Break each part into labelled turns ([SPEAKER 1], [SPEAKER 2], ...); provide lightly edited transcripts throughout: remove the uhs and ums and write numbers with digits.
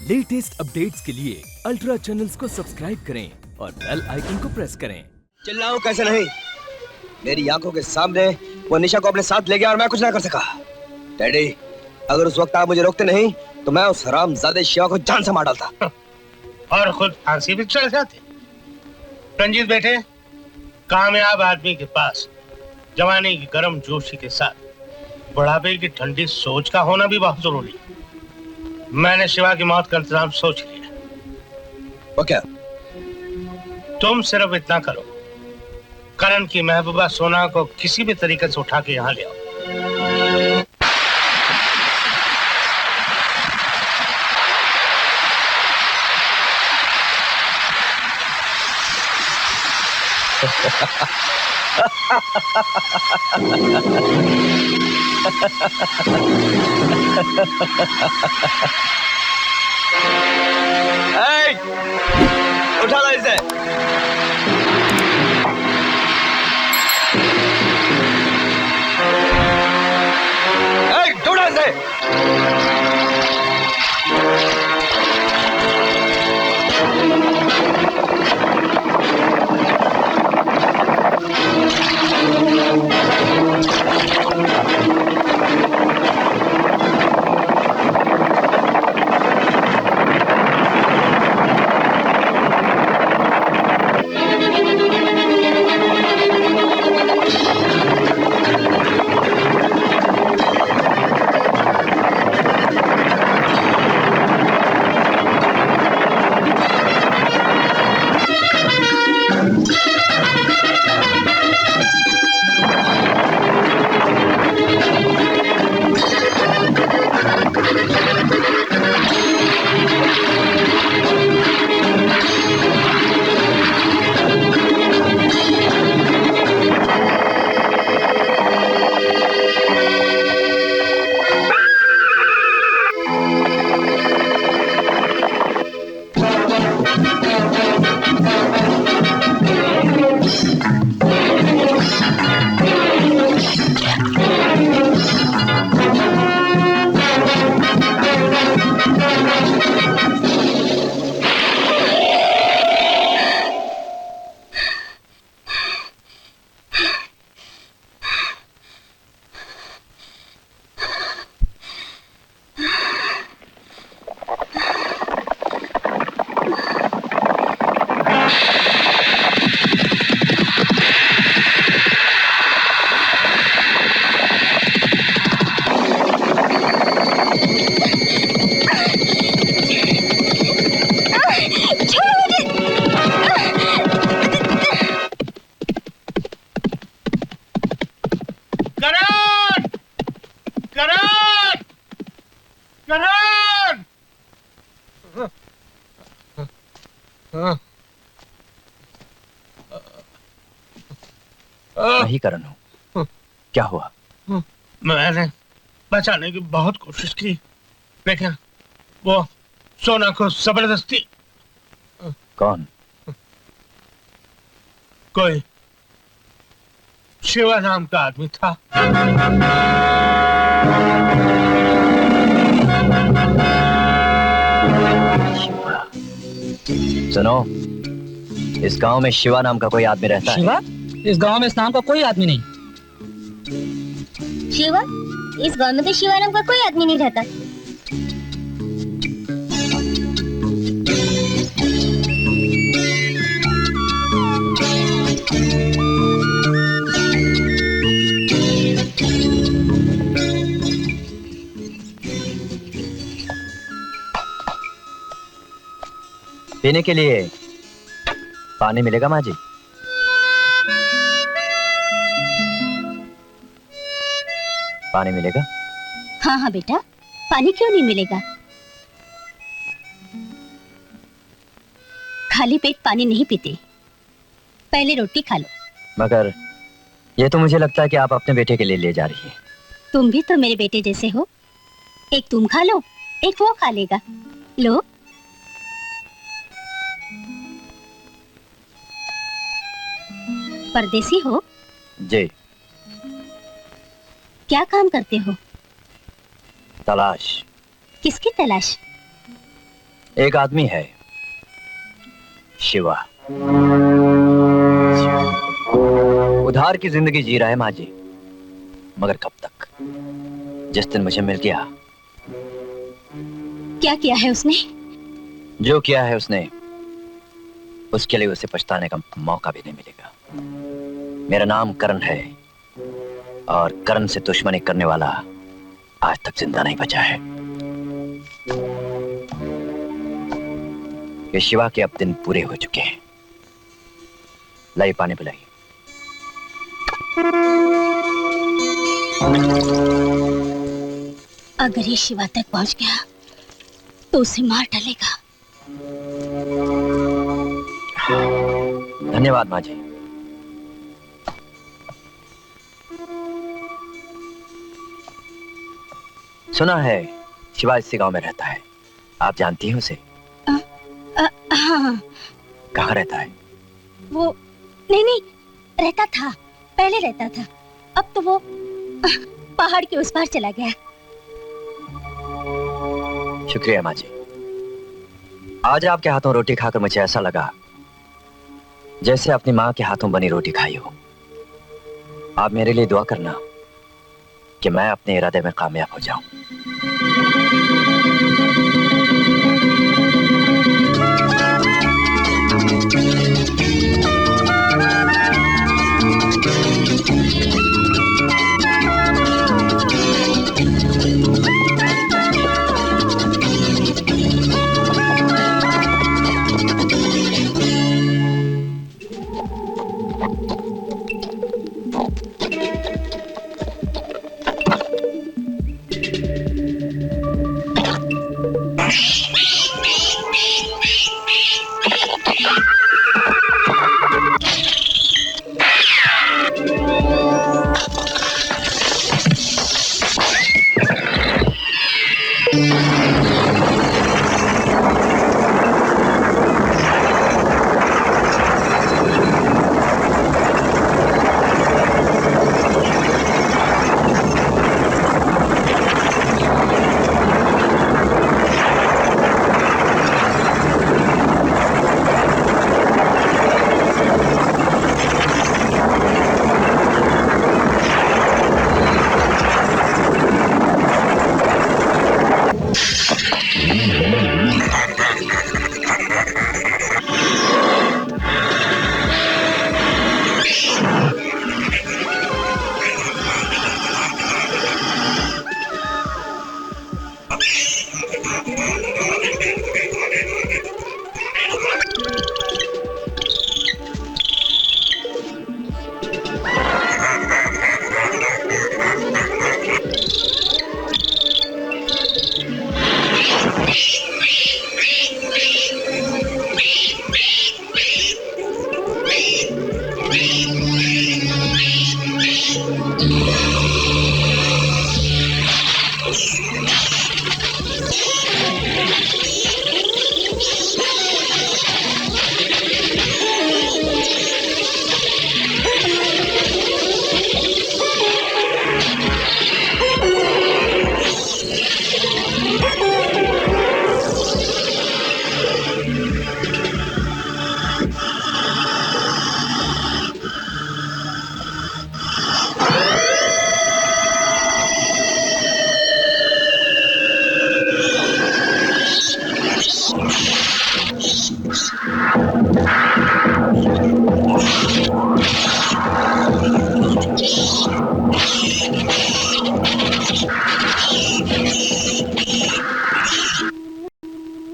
[SPEAKER 1] Latest updates के लिए ultra channels को सब्सक्राइब करें और बेल आइकन को प्रेस करें।
[SPEAKER 2] चिल्लाऊं कैसे नहीं? मेरी आंखों के सामने वो निशा को अपने साथ ले गया और मैं कुछ ना कर सका। डैडी, अगर उस वक्त आप मुझे रोकते नहीं तो मैं उस हरामजादे शिवा को जान से मार डालता
[SPEAKER 3] और खुद फांसी भी चढ़ जाते। रंजीत बेटे, कामयाब आदमी के पास जवानी की गर्म जोशी के साथ बुढ़ापे की ठंडी सोच का होना भी बहुत जरूरी है। मैंने शिवा की मौत का इंतजाम सोच लिया।
[SPEAKER 2] वो क्या?
[SPEAKER 3] तुम सिर्फ इतना करो, करण की महबूबा सोना को किसी भी तरीके से उठा के यहाँ ले आओ।
[SPEAKER 2] उठा लो इसे। ढूंढो इसे। नहीं करण हूं। क्या हुआ?
[SPEAKER 3] मैंने बचाने की बहुत कोशिश की, लेकिन वो सोना को जबरदस्ती।
[SPEAKER 2] कौन?
[SPEAKER 3] कोई शिवा नाम का आदमी था।
[SPEAKER 2] शिवा? सुनो, इस गांव में शिवा नाम का कोई आदमी रहता है?
[SPEAKER 4] शिवा? इस गांव में इस नाम का कोई आदमी नहीं।
[SPEAKER 5] शिवा? इस गांव में तो शिवा नाम का कोई आदमी नहीं रहता।
[SPEAKER 2] पीने के लिए पानी मिलेगा माँ जी? पानी मिलेगा?
[SPEAKER 5] हाँ हाँ बेटा, पानी क्यों नहीं मिलेगा? खाली पेट पानी नहीं पीते, पहले रोटी खा लो।
[SPEAKER 2] मगर ये तो मुझे लगता है कि आप अपने बेटे के लिए ले जा रही हैं।
[SPEAKER 5] तुम भी तो मेरे बेटे जैसे हो। एक तुम खा लो, एक वो खा लेगा। लो। परदेसी हो?
[SPEAKER 2] जी।
[SPEAKER 5] क्या काम करते हो?
[SPEAKER 2] तलाश।
[SPEAKER 5] किसकी तलाश?
[SPEAKER 6] एक आदमी है, शिवा। उधार की जिंदगी जी रहा है माँ जी, मगर कब तक? जिस दिन मुझे मिल गया।
[SPEAKER 5] क्या किया है उसने?
[SPEAKER 6] जो किया है उसने, उसके लिए उसे पछताने का मौका भी नहीं मिलेगा। मेरा नाम करण है, और करण से दुश्मनी करने वाला आज तक जिंदा नहीं बचा है। ये शिवा के अब दिन पूरे हो चुके हैं। लाई पानी पिलाई।
[SPEAKER 5] अगर ये शिवा तक पहुंच गया तो उसे मार डालेगा।
[SPEAKER 6] धन्यवाद माँ जी। सुना है शिवा इसी गांव में रहता है। आप जानती हैं उसे?
[SPEAKER 5] हाँ।
[SPEAKER 6] कहाँ रहता है?
[SPEAKER 5] वो नहीं रहता था, पहले रहता था। अब तो वो पहाड़ के उस पार चला गया।
[SPEAKER 6] शुक्रिया माँ जी। आज आपके हाथों रोटी खाकर मुझे ऐसा लगा जैसे अपनी माँ के हाथों बनी रोटी खाई हो। आप मेरे लिए दुआ करना कि मैं अपने इरादे में कामयाब हो जाऊं।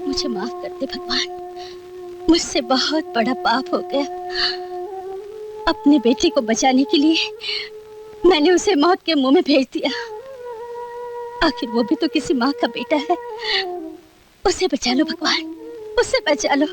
[SPEAKER 5] मुझे माफ कर दे भगवान, मुझसे बहुत बड़ा पाप हो गया। अपने बेटे को बचाने के लिए मैंने उसे मौत के मुंह में भेज दिया। आखिर वो भी तो किसी माँ का बेटा है। उसे बचा लो भगवान, उसे बचा लो।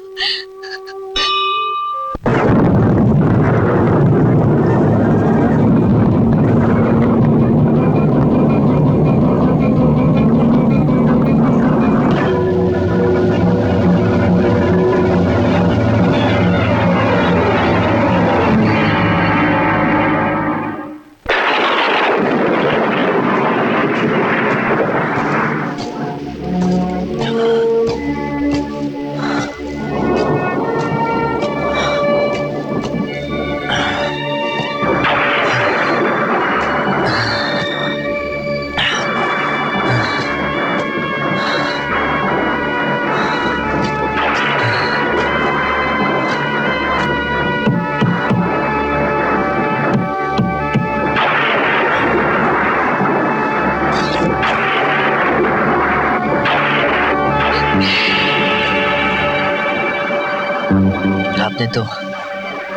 [SPEAKER 6] आपने तो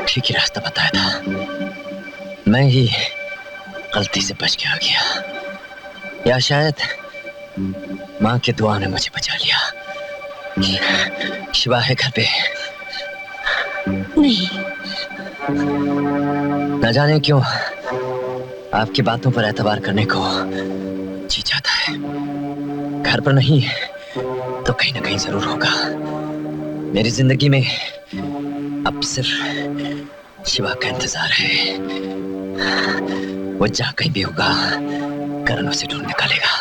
[SPEAKER 6] ठीक ही रास्ता बताया था, मैं ही गलती से बच के आ गया, या शायद माँ की दुआ ने मुझे बचा लिया। शिवा है घर पे?
[SPEAKER 5] नहीं।
[SPEAKER 6] न जाने क्यों आपकी बातों पर एतबार करने को जी चाहता है। घर पर नहीं तो कहीं ना कहीं जरूर होगा। मेरी जिंदगी में अब सिर्फ शिवा का इंतजार है। वो जहां कहीं भी होगा करण उसे ढूंढ निकालेगा।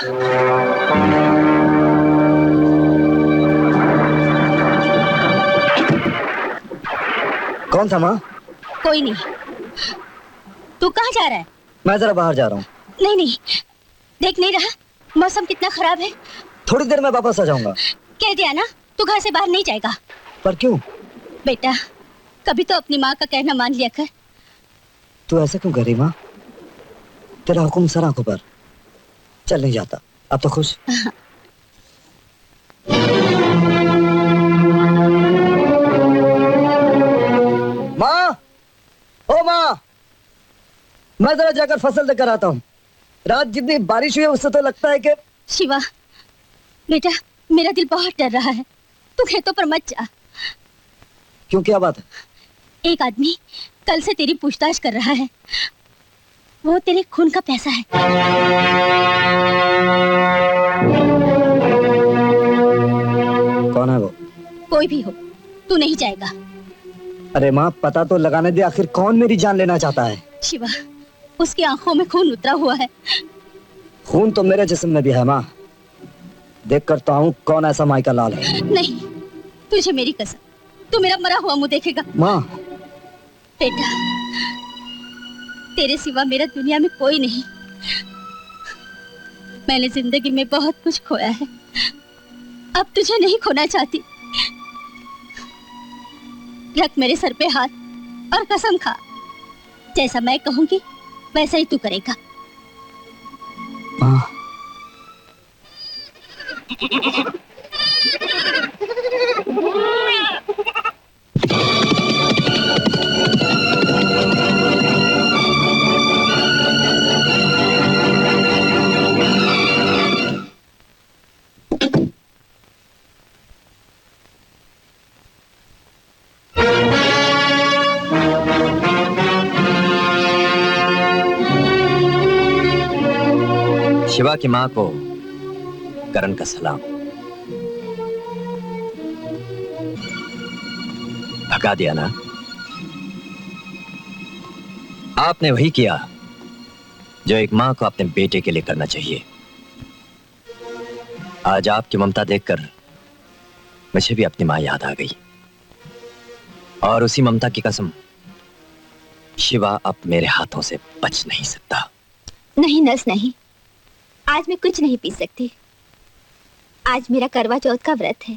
[SPEAKER 2] कौन था माँ?
[SPEAKER 5] कोई नहीं। तू कहाँ जा रहा है?
[SPEAKER 2] मैं जरा बाहर जा रहा हूँ।
[SPEAKER 5] नहीं नहीं, देख नहीं रहा मौसम कितना खराब है?
[SPEAKER 2] थोड़ी देर में वापस आ जाऊंगा।
[SPEAKER 5] कह दिया ना, तू घर से बाहर नहीं जाएगा।
[SPEAKER 2] पर क्यों?
[SPEAKER 5] बेटा, कभी तो अपनी माँ का कहना मान लिया कर।
[SPEAKER 2] तू ऐसा क्यों कर रही माँ? तेरा हुक्म सर आंखों पर। चल नहीं जाता, अब तो खुश। माँ, ओ माँ, मैं जरा जाकर फसल लेकर आता हूँ। रात जितनी बारिश हुई है उससे तो लगता है कि।
[SPEAKER 5] शिवा, बेटा मेरा दिल बहुत डर रहा है। तू खेतों पर मत जा।
[SPEAKER 2] क्यों, क्या बात है?
[SPEAKER 5] एक आदमी कल से तेरी पूछताछ कर रहा है। वो तेरे खून का पैसा है।
[SPEAKER 2] कौन है वो?
[SPEAKER 5] कोई भी हो, तू नहीं जाएगा।
[SPEAKER 2] अरे माँ, पता तो लगाने दे, आखिर कौन मेरी जान लेना चाहता है?
[SPEAKER 5] शिवा, उसकी आंखों में खून उतरा हुआ है।
[SPEAKER 2] खून तो मेरे जिस्म में भी है माँ। देख कर तो आऊं कौन ऐसा माइका लाल है।
[SPEAKER 5] नहीं, तुझे मेरी कसम, तू मेरा मरा हुआ मुंह देखेगा।
[SPEAKER 2] माँ,
[SPEAKER 5] बेटा, तेरे सिवा मेरा दुनिया में कोई नहीं। मैंने जिंदगी में बहुत कुछ खोया है, अब तुझे नहीं खोना चाहती। रख मेरे सर पे हाथ और कसम खा, जैसा मैं कहूंगी वैसा ही तू करेगा।
[SPEAKER 2] माँ,
[SPEAKER 6] शिवा की मां को करण का सलाम। भगा दिया ना? आपने वही किया जो एक मां को अपने बेटे के लिए करना चाहिए। आज आपकी ममता देखकर मुझे भी अपनी मां याद आ गई, और उसी ममता की कसम, शिवा अब मेरे हाथों से बच नहीं सकता।
[SPEAKER 5] नहीं नस नहीं, आज मैं कुछ नहीं पी सकती। आज मेरा करवा चौथ का व्रत है।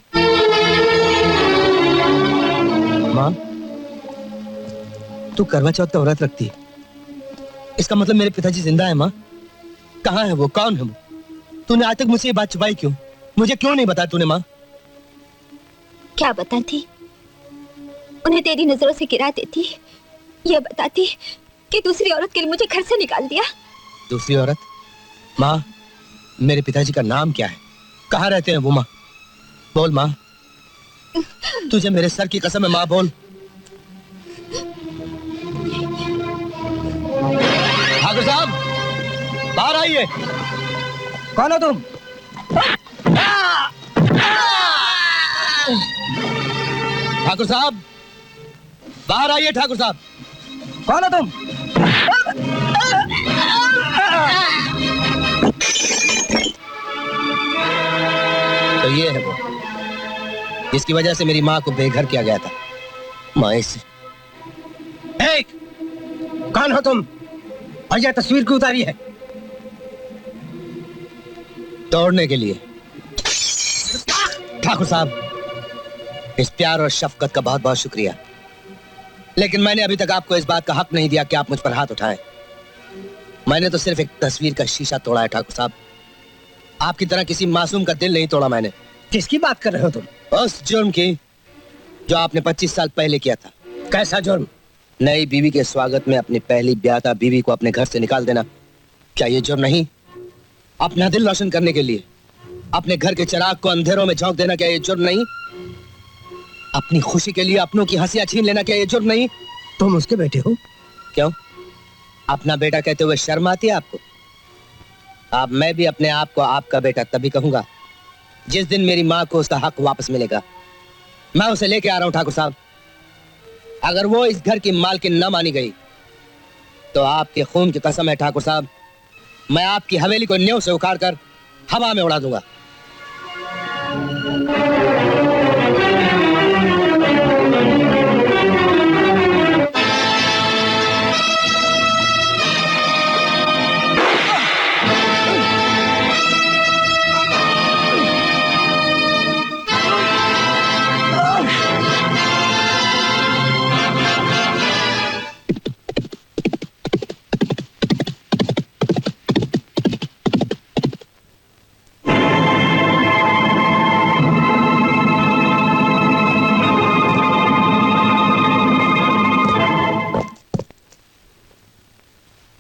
[SPEAKER 2] माँ, तू करवा चौथ का व्रत रखती है? इसका मतलब मेरे पिताजी जिंदा है माँ? कहाँ है वो, कौन है वो? तूने आज तक मुझसे ये बात छुपाई क्यों? मुझे क्यों नहीं बताया तूने माँ?
[SPEAKER 5] क्या बताती? उन्हें तेरी नजरों से गिरा देती, ये बताती कि दूसरी औरत के लिए मुझे घर से निकाल दिया।
[SPEAKER 2] दूसरी औरत? माँ, मेरे पिताजी का नाम क्या है? कहाँ रहते हैं वो माँ? बोल माँ, तुझे मेरे सर की कसम है माँ, बोल। ठाकुर साहब, बाहर आइए। कौन हो तुम? ठाकुर साहब, बाहर आइए। ठाकुर साहब, कौन हो तुम? तो ये है वो जिसकी वजह से मेरी माँ को बेघर किया गया था। माँ से कौन हो तुम और यह तस्वीर क्यों उतारी है? तोड़ने के लिए। ठाकुर साहब, इस प्यार और शफकत का बहुत बहुत शुक्रिया, लेकिन मैंने अभी तक आपको इस बात का हक नहीं दिया कि आप मुझ पर हाथ उठाएं। मैंने तो सिर्फ एक तस्वीर का शीशा तोड़ा है ठाकुर साहब। आपकी तरह किसी मासूम का दिल नहीं तोड़ा मैंने। किसकी बात कर रहे हो तुम? उस जुर्म की जो आपने 25 साल पहले किया था। कैसा जुर्म? नई बीवी के स्वागत में अपनी पहली ब्याहता बीवी को अपने घर से निकाल देना। क्या ये जुर्म नहीं? अपना दिल रोशन करने के लिए अपने घर के चिराग को अंधेरों में झोंक देना, क्या ये जुर्म नहीं? अपनी खुशी के लिए अपनों की हंसियां छीन लेना, क्या ये जुर्म नहीं? तुम उसके बेटे हो? क्यों? अपना बेटा कहते हुए शर्म आती है आपको? अब मैं भी अपने आप को आपका बेटा तभी कहूंगा जिस दिन मेरी माँ को उसका हक वापस मिलेगा। मैं उसे लेके आ रहा हूं ठाकुर साहब। अगर वो इस घर की मालकिन न मानी गई तो आपके खून की कसम है ठाकुर साहब, मैं आपकी हवेली को न्यों से उखाड़ कर हवा में उड़ा दूंगा।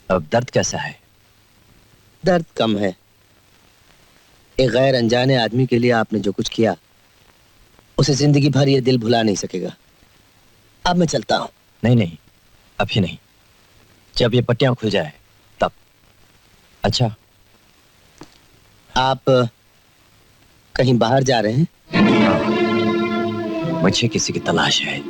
[SPEAKER 6] अब दर्द कैसा है?
[SPEAKER 2] दर्द कम है। एक गैर अनजाने आदमी के लिए आपने जो कुछ किया उसे जिंदगी भर ये दिल भुला नहीं सकेगा। अब मैं चलता हूं।
[SPEAKER 6] नहीं नहीं, अभी नहीं, जब ये पट्टियां खुल जाए तब। अच्छा,
[SPEAKER 2] आप कहीं बाहर जा रहे हैं?
[SPEAKER 6] मुझे किसी की तलाश है।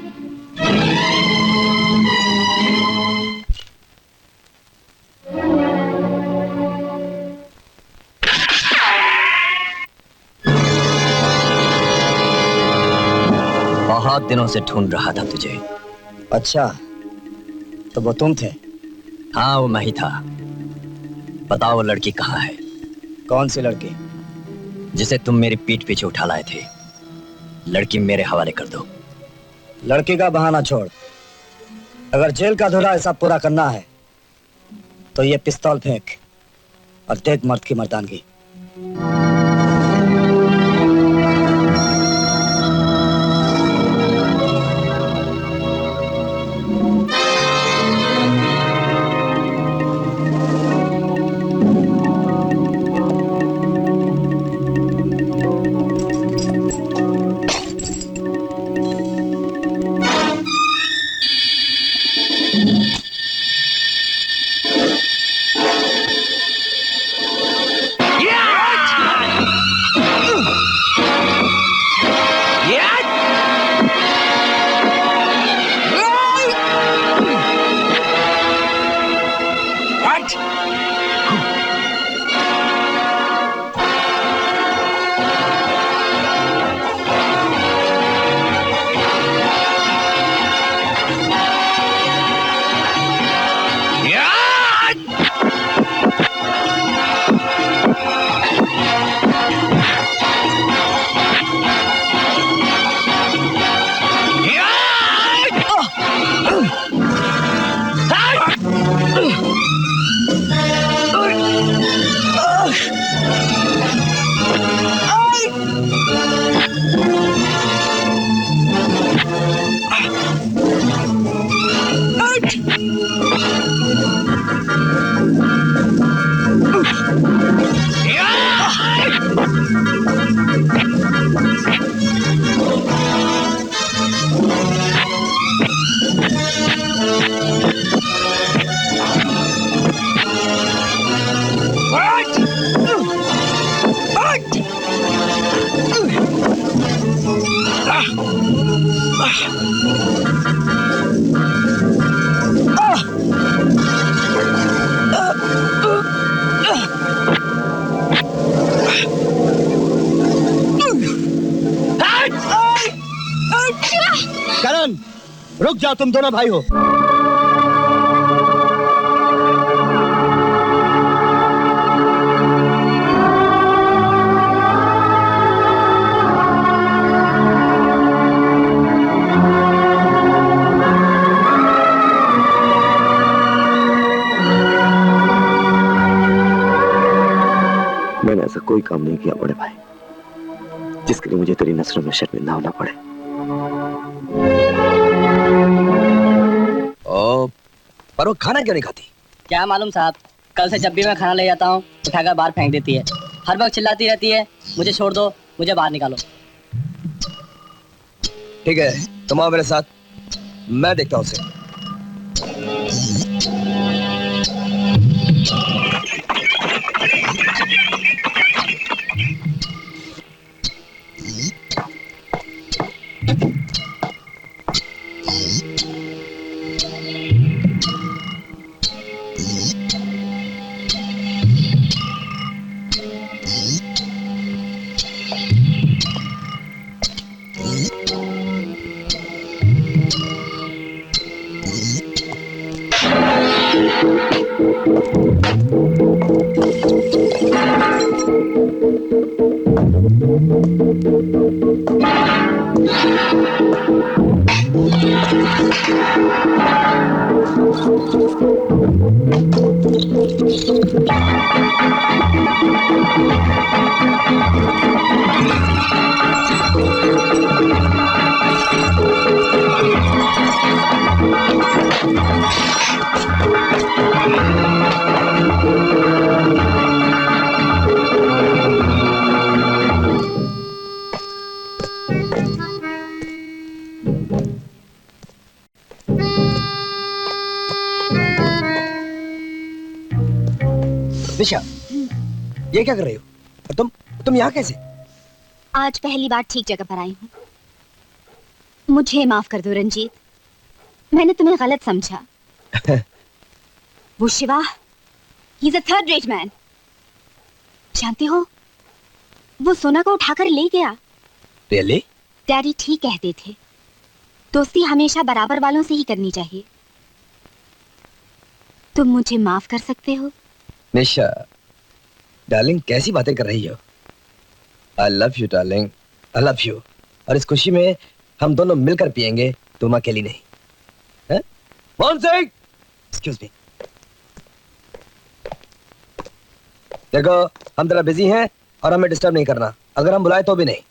[SPEAKER 6] बहुत दिनों से ढूंढ रहा था तुझे।
[SPEAKER 2] अच्छा, तो वो तुम थे?
[SPEAKER 6] हाँ, वो मैं ही था। बताओ, वो लड़की कहाँ है?
[SPEAKER 2] कौन सी लड़की?
[SPEAKER 6] जिसे तुम मेरी पीठ पीछे उठा लाए थे। लड़की मेरे हवाले कर दो।
[SPEAKER 2] लड़की का बहाना छोड़। अगर जेल का धुरा हिसाब पूरा करना है तो ये पिस्तौल फेंक और देख मर्द की मर्दानगी। करण, रुक जाओ, तुम दोनों भाई हो। मैंने ऐसा कोई काम नहीं किया बड़े भाई
[SPEAKER 6] जिसके लिए मुझे तेरी नजरों में शर्मिंदा होना पड़े।
[SPEAKER 2] ओ, पर वो खाना क्यों नहीं खाती?
[SPEAKER 4] क्या मालूम साहब, कल से जब भी मैं खाना ले जाता हूँ उठाकर बाहर फेंक देती है। हर वक्त चिल्लाती रहती है, मुझे छोड़ दो, मुझे बाहर निकालो।
[SPEAKER 2] ठीक है, तुम आओ मेरे साथ, मैं देखता हूँ उसे। निशा, ये क्या कर रही हो? और तुम यहाँ कैसे?
[SPEAKER 5] आज पहली बार ठीक जगह पर आई हूँ। मुझे माफ कर दो रंजीत, मैंने तुम्हें गलत समझा। वो Shiva, he is a third rate man. जानते हो, वो सोना को उठाकर ले गया।
[SPEAKER 2] Really?
[SPEAKER 5] डैडी ठीक कहते थे, दोस्ती हमेशा बराबर वालों से ही करनी चाहिए। तुम मुझे माफ कर सकते हो?
[SPEAKER 2] निशा, डार्लिंग कैसी बातें कर रही हो? I love you, darling, I love you। और इस खुशी में हम दोनों मिलकर पिएंगे, तुम अकेली नहीं। हैं? Mohan Singh, excuse me. देखो, हम जरा बिजी हैं और हमें डिस्टर्ब नहीं करना। अगर हम बुलाए तो भी नहीं।